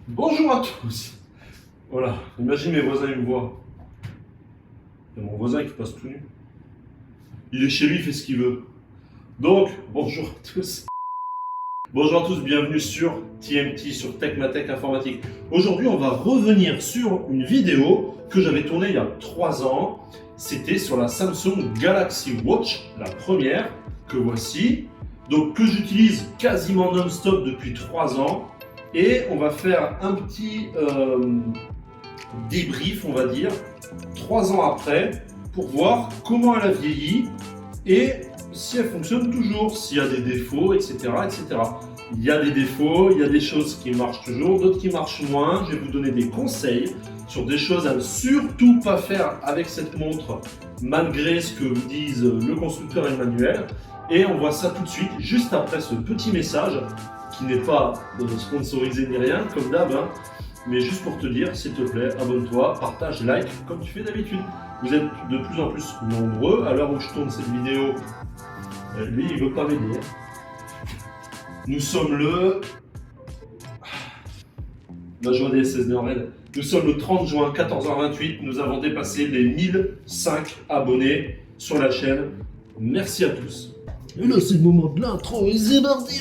Bonjour à tous. Voilà, imagine mes voisins ils me voient. Il y a mon voisin qui passe tout nu. Il est chez lui, il fait ce qu'il veut. Donc, bonjour à tous. Bonjour à tous, bienvenue sur TMT, sur Tech Informatique. Aujourd'hui, on va revenir sur une vidéo que j'avais tournée il y a 3 ans. C'était sur la Samsung Galaxy Watch, la première, que voici. Donc, que j'utilise quasiment non-stop depuis 3 ans. Et on va faire un petit débrief, on va dire, 3 ans après, pour voir comment elle a vieilli et si elle fonctionne toujours, s'il y a des défauts, etc., etc. Il y a des défauts, il y a des choses qui marchent toujours, d'autres qui marchent moins. Je vais vous donner des conseils sur des choses à ne surtout pas faire avec cette montre, malgré ce que vous disent le constructeur et le manuel. Et on voit ça tout de suite, juste après ce petit message, qui n'est pas sponsorisé ni rien, comme d'hab, hein, mais juste pour te dire, s'il te plaît, abonne-toi, partage, like, comme tu fais d'habitude. Vous êtes de plus en plus nombreux. À l'heure où je tourne cette vidéo, lui, il veut pas m'aider. Nous sommes la joie des SS de Red. Nous sommes le 30 juin, 14h28. Nous avons dépassé les 1005 abonnés sur la chaîne. Merci à tous. Et là, c'est le moment de l'intro, et c'est parti.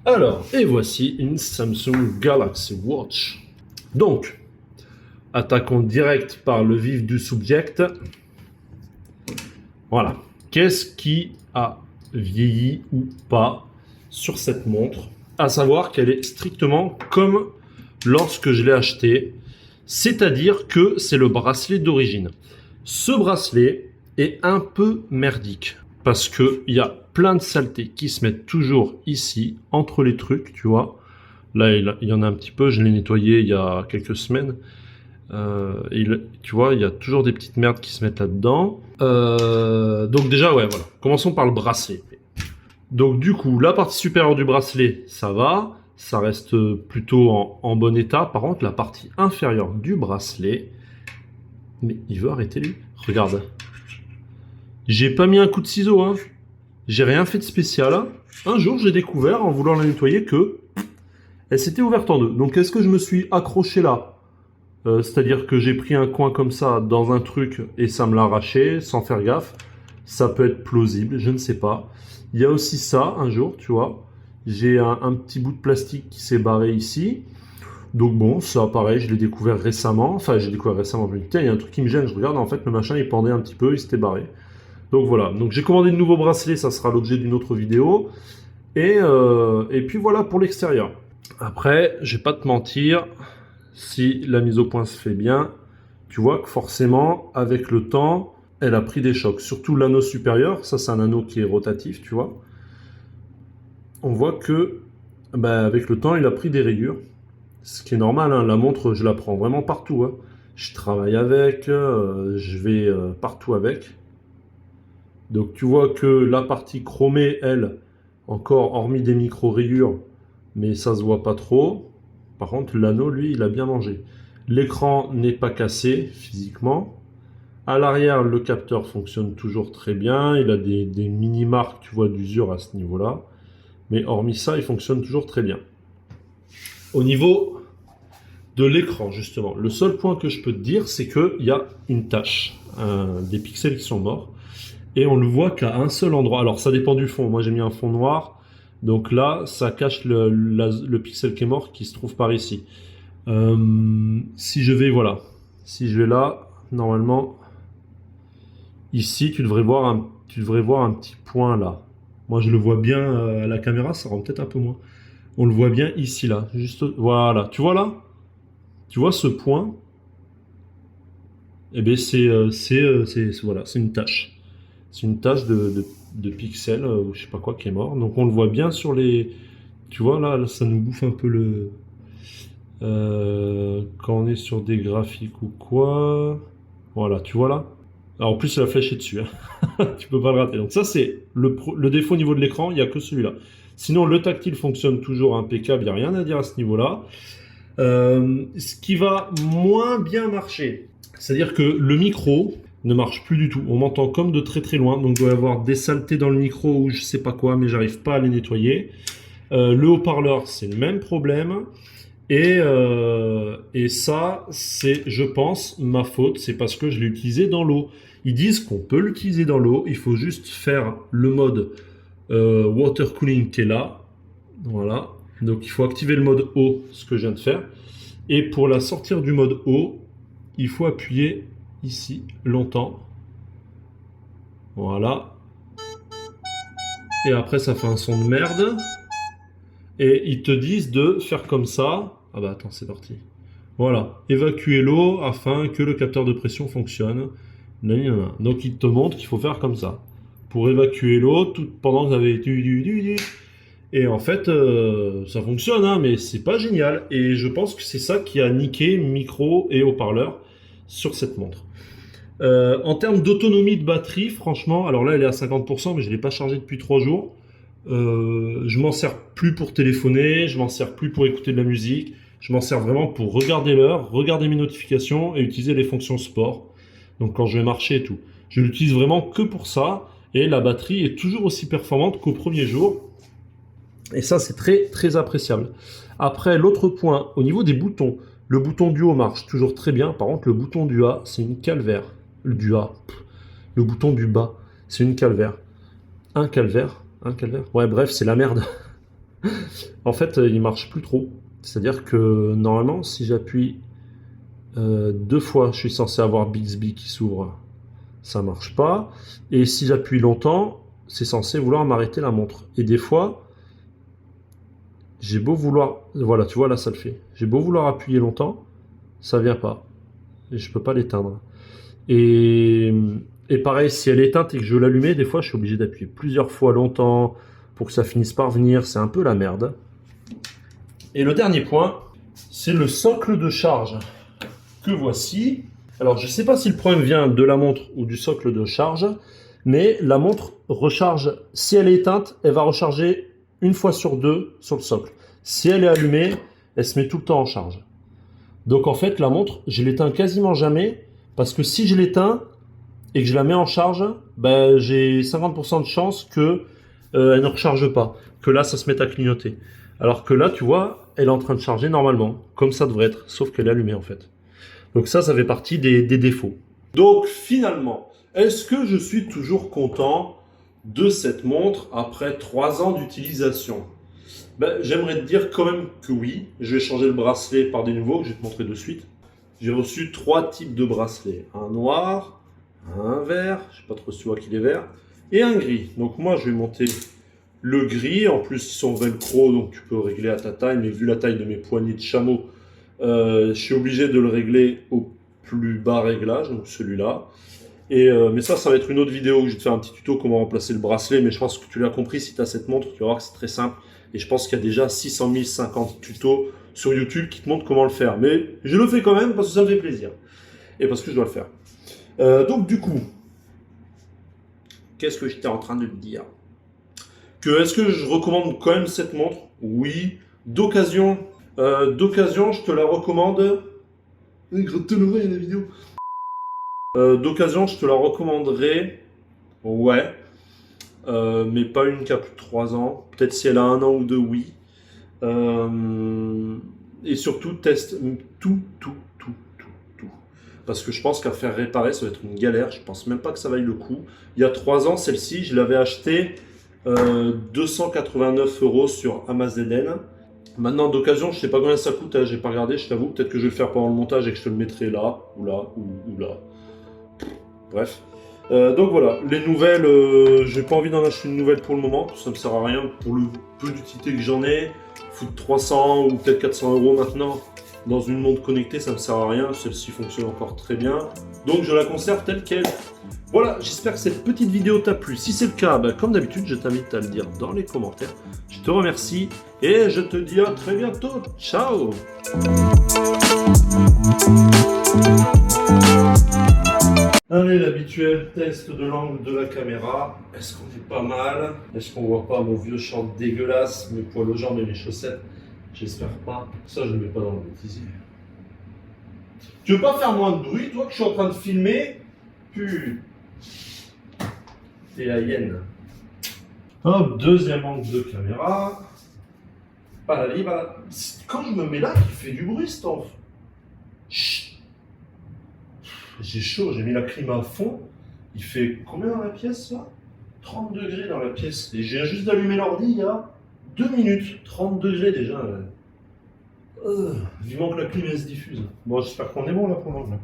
Alors, et voici une Samsung Galaxy Watch. Donc, attaquons direct par le vif du subject. Voilà. Qu'est-ce qui a vieilli ou pas sur cette montre? À savoir qu'elle est strictement comme lorsque je l'ai achetée. C'est-à-dire que c'est le bracelet d'origine. Ce bracelet est un peu merdique parce qu'il y a plein de saletés qui se mettent toujours ici, entre les trucs, tu vois. Là, il y en a un petit peu, je l'ai nettoyé il y a quelques semaines. Tu vois, il y a toujours des petites merdes qui se mettent là-dedans. Donc déjà, ouais, voilà. Commençons par le bracelet. Donc du coup, la partie supérieure du bracelet, ça va. Ça reste plutôt en bon état. Par contre, la partie inférieure du bracelet... Mais il veut arrêter, lui. Regarde. J'ai pas mis un coup de ciseau, hein. J'ai rien fait de spécial. Un jour, j'ai découvert, en voulant la nettoyer, que elle s'était ouverte en deux. Donc, est-ce que je me suis accroché là? C'est-à-dire que j'ai pris un coin comme ça dans un truc et ça me l'a arraché sans faire gaffe. Ça peut être plausible, je ne sais pas. Il y a aussi ça, un jour, tu vois. J'ai un petit bout de plastique qui s'est barré ici. Donc bon, ça pareil, je l'ai découvert récemment. Enfin, j'ai découvert récemment. Je me dis, tiens, il y a un truc qui me gêne. Je regarde, en fait, le machin, il pendait un petit peu, il s'était barré. Donc voilà, donc j'ai commandé de nouveaux bracelets, ça sera l'objet d'une autre vidéo. Et puis voilà pour l'extérieur. Après, je vais pas te mentir, si la mise au point se fait bien, tu vois que forcément, avec le temps, elle a pris des chocs. Surtout l'anneau supérieur, ça c'est un anneau qui est rotatif, tu vois. On voit que, avec le temps, il a pris des rayures. Ce qui est normal, hein, la montre, je la prends vraiment partout. Hein. Je travaille avec, je vais partout avec. Donc tu vois que la partie chromée, elle, encore hormis des micro-rayures, mais ça se voit pas trop. Par contre, l'anneau, lui, il a bien mangé. L'écran n'est pas cassé physiquement. À l'arrière, le capteur fonctionne toujours très bien. Il a des mini-marques, tu vois, d'usure à ce niveau-là. Mais hormis ça, il fonctionne toujours très bien. Au niveau de l'écran, justement, le seul point que je peux te dire, c'est qu'il y a une tache, des pixels qui sont morts. Et on le voit qu'à un seul endroit. Alors, ça dépend du fond. Moi, j'ai mis un fond noir. Donc là, ça cache le pixel qui est mort qui se trouve par ici. Si je vais, voilà. Si je vais là, normalement, ici, tu devrais voir un petit point là. Moi, je le vois bien à la caméra. Ça rend peut-être un peu moins. On le voit bien ici, là. Juste, voilà. Tu vois là? Tu vois ce point? Eh bien, voilà, c'est une tache. C'est une tache de pixels, ou je sais pas quoi, qui est mort. Donc on le voit bien sur les... Tu vois, là ça nous bouffe un peu le... quand on est sur des graphiques ou quoi... Voilà, tu vois là? Alors en plus, la flèche est dessus. Hein. Tu peux pas le rater. Donc ça, c'est le défaut au niveau de l'écran. Il n'y a que celui-là. Sinon, le tactile fonctionne toujours impeccable. Il n'y a rien à dire à ce niveau-là. Ce qui va moins bien marcher, c'est-à-dire que le micro, ne marche plus du tout. On m'entend comme de très très loin, donc il doit y avoir des saletés dans le micro ou je sais pas quoi, mais j'arrive pas à les nettoyer. Le haut-parleur, c'est le même problème. Et ça, c'est, je pense, ma faute. C'est parce que je l'ai utilisé dans l'eau. Ils disent qu'on peut l'utiliser dans l'eau. Il faut juste faire le mode water cooling qui est là. Voilà. Donc il faut activer le mode eau, ce que je viens de faire. Et pour la sortir du mode eau, il faut appuyer ici longtemps. Voilà. Et après, ça fait un son de merde. Et ils te disent de faire comme ça. Ah bah attends, c'est parti. Voilà, évacuer l'eau afin que le capteur de pression fonctionne. Nanana. Donc ils te montrent qu'il faut faire comme ça. Pour évacuer l'eau, tout pendant que vous avez... Et en fait, ça fonctionne, hein, mais c'est pas génial. Et je pense que c'est ça qui a niqué micro et haut-parleur sur cette montre. En termes d'autonomie de batterie, franchement, alors là elle est à 50%, mais je ne l'ai pas chargée depuis 3 jours. Je m'en sers plus pour téléphoner, je m'en sers plus pour écouter de la musique, je m'en sers vraiment pour regarder l'heure, regarder mes notifications et utiliser les fonctions sport. Donc quand je vais marcher et tout. Je l'utilise vraiment que pour ça et la batterie est toujours aussi performante qu'au premier jour. Et ça c'est très très appréciable. Après l'autre point, au niveau des boutons, le bouton du haut marche toujours très bien. Par contre le bouton du A c'est une calvaire. Du A, le bouton du bas c'est une calvaire. Un calvaire. Un calvaire. Ouais, bref, c'est la merde. En fait, il marche plus trop. C'est-à-dire que normalement, si j'appuie 2 fois, je suis censé avoir Bixby qui s'ouvre. Ça marche pas. Et si j'appuie longtemps, c'est censé vouloir m'arrêter la montre. Et des fois, j'ai beau vouloir... Voilà, tu vois, là, ça le fait. J'ai beau vouloir appuyer longtemps, ça vient pas. Et je peux pas l'éteindre. Et pareil, si elle est éteinte et que je veux l'allumer, des fois, je suis obligé d'appuyer plusieurs fois longtemps pour que ça finisse par venir. C'est un peu la merde. Et le dernier point, c'est le socle de charge que voici. Alors, je ne sais pas si le problème vient de la montre ou du socle de charge, mais la montre recharge. Si elle est éteinte, elle va recharger 1 fois sur 2 sur le socle. Si elle est allumée, elle se met tout le temps en charge. Donc, en fait, la montre, je l'éteins quasiment jamais parce que si je l'éteins et que je la mets en charge, ben, j'ai 50% de chance que elle ne recharge pas, que là ça se mette à clignoter. Alors que là, tu vois, elle est en train de charger normalement, comme ça devrait être, sauf qu'elle est allumée en fait. Donc ça fait partie des défauts. Donc finalement, est-ce que je suis toujours content de cette montre après 3 ans d'utilisation? Ben, j'aimerais te dire quand même que oui. Je vais changer le bracelet par des nouveaux que je vais te montrer de suite. J'ai reçu 3 types de bracelets. Un noir, un vert, je ne sais pas trop si tu vois qu'il est vert, et un gris. Donc moi je vais monter le gris, en plus ils sont velcro donc tu peux régler à ta taille, mais vu la taille de mes poignets de chameau, je suis obligé de le régler au plus bas réglage, donc celui-là. Mais ça va être une autre vidéo où je vais te faire un petit tuto comment remplacer le bracelet, mais je pense que tu l'as compris si tu as cette montre, tu vas voir que c'est très simple. Et je pense qu'il y a déjà 600 050 tutos sur YouTube qui te montrent comment le faire. Mais je le fais quand même parce que ça me fait plaisir. Et parce que je dois le faire. Donc du coup, qu'est-ce que j'étais en train de te dire? Est-ce que je recommande quand même cette montre? Oui. D'occasion, je te la recommande. Gratte l'oreille la vidéo. D'occasion, je te la recommanderais. Ouais. Mais pas une qui a plus de 3 ans. Peut-être si elle a 1 an ou 2, oui. Et surtout, teste tout. Parce que je pense qu'à faire réparer, ça va être une galère. Je pense même pas que ça vaille le coup. Il y a 3 ans, celle-ci, je l'avais achetée 289 € sur Amazon. Maintenant, d'occasion, je sais pas combien ça coûte. Hein, j'ai pas regardé, je t'avoue. Peut-être que je vais le faire pendant le montage et que je te le mettrai là, ou là, ou là. Bref. Donc voilà, les nouvelles, j'ai pas envie d'en acheter une nouvelle pour le moment, ça me sert à rien pour le peu d'utilité que j'en ai. Foutre 300 ou peut-être 400 € maintenant dans une montre connectée, ça me sert à rien, celle-ci fonctionne encore très bien. Donc je la conserve telle qu'elle. Voilà, j'espère que cette petite vidéo t'a plu. Si c'est le cas, ben, comme d'habitude, je t'invite à le dire dans les commentaires. Je te remercie et je te dis à très bientôt. Ciao! Allez, l'habituel test de l'angle de la caméra. Est-ce qu'on est pas mal? Est-ce qu'on voit pas mon vieux short dégueulasse, mes poils aux jambes et mes chaussettes? J'espère pas. Ça, je ne le mets pas dans le bêtisier. Tu veux pas faire moins de bruit, toi, que je suis en train de filmer? Putain. T'es la hyène. Hop, deuxième angle de caméra. Balali, balali. Quand je me mets là, il fait du bruit, cet enfant. Chut. J'ai chaud, j'ai mis la clim à fond. Il fait combien dans la pièce là? 30 degrés dans la pièce. Et j'ai juste allumé l'ordi il y a 2 minutes. 30 degrés déjà. Vivement que la clim elle se diffuse. Bon, j'espère qu'on est bon là pour l'angle.